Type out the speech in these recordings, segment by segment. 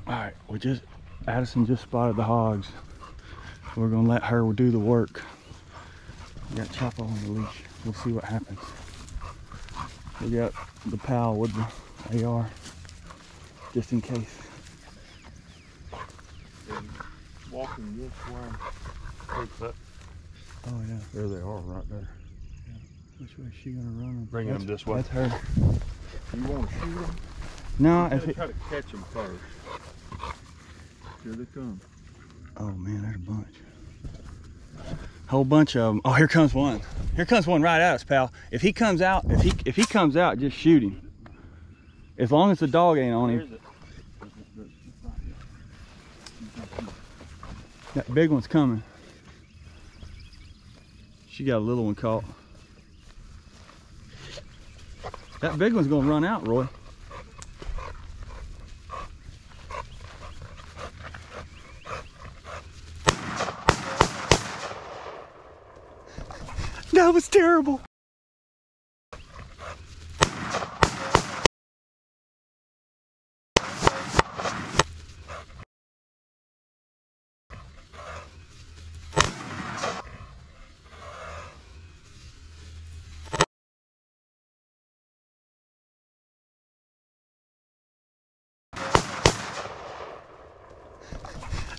All right, Addison just spotted the hogs. We're gonna let her do the work. We got Chapo on the leash. We'll see what happens. We got the pal with the AR, just in case. Walking this way. Oh yeah, There they are, right there. yeah. Which way is she gonna run them? Bringing them this way. That's her. You want to shoot them? No, if try to catch them first. Here they come. Oh man, there's a bunch. Whole bunch of them. Oh, here comes one. Here comes one right at us, pal. If he comes out, if he comes out, just shoot him. As long as the dog ain't on him. That big one's coming. She got a little one caught. That big one's gonna run out, Roy. That was terrible.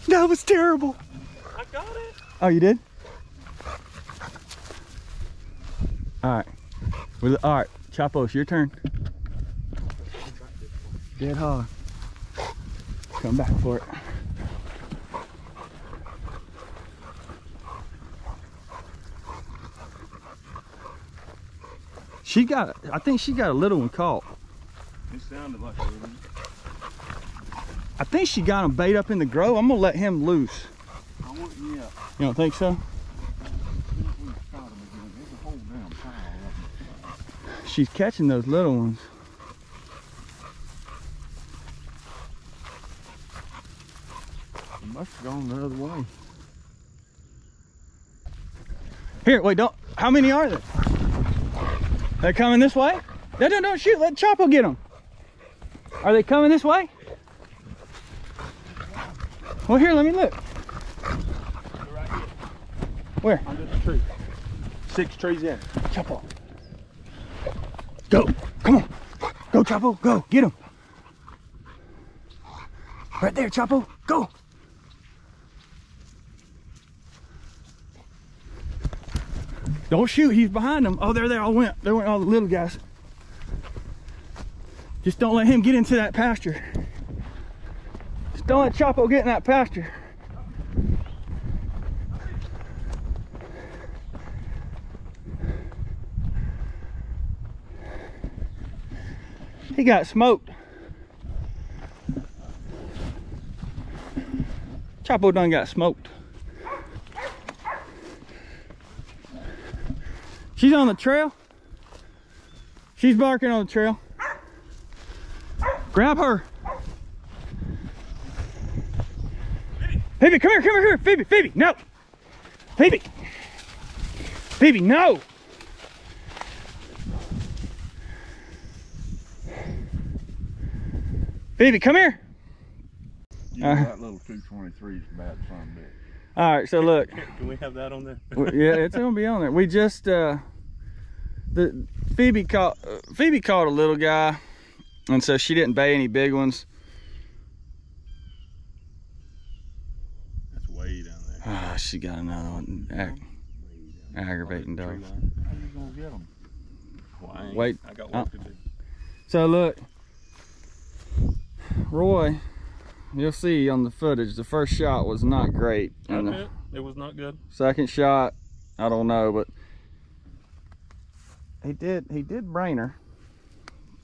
That was terrible. I got it. Oh, you did? All right. All right, Chapo, it's your turn. Dead hog. Come back for it. I think she got a little one caught. It sounded like a little one. I think she got him bait up in the grove. I'm gonna let him loose. I want you up. You don't think so? She's catching those little ones. It must have gone the other way. Here, wait, don't. How many are there? They're coming this way? No, don't shoot. Let Chapo get them. Are they coming this way? Well, here, let me look. They're right here. Where? Under the tree. 6 trees in. Chapo. Go. Come on. Go, Chapo. Go. Get him. Right there, Chapo. Go. Don't shoot. He's behind them. Oh, there they all went. There went all the little guys. Just don't let him get into that pasture. Just don't let Chapo get in that pasture. He got smoked. Chapo done got smoked. She's on the trail. She's barking on the trail. Grab her. Phoebe, come here. Phoebe, no. Phoebe, no. Phoebe, come here. That little 223 is bad fun, bit. All right, so look. Can we have that on there? Yeah, it's gonna be on there. We just Phoebe caught a little guy, and so she didn't bait any big ones. That's way down there. Ah, she got another one. Aggravating dog. How you gonna get them? Well, Wait. I got work to do. So look, Roy, you'll see on the footage, the first shot was not great. And it was not good. Second shot, I don't know, but he did brain her.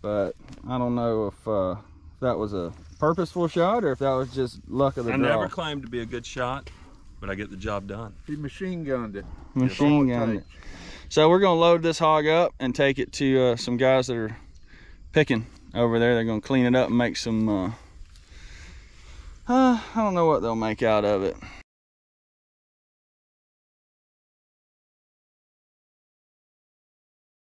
But I don't know if that was a purposeful shot or if that was just luck of the draw. I never claimed to be a good shot, but I get the job done. He machine gunned it. Machine gunned it. So we're gonna load this hog up and take it to some guys that are picking over there. They're gonna clean it up and make some I don't know what they'll make out of it.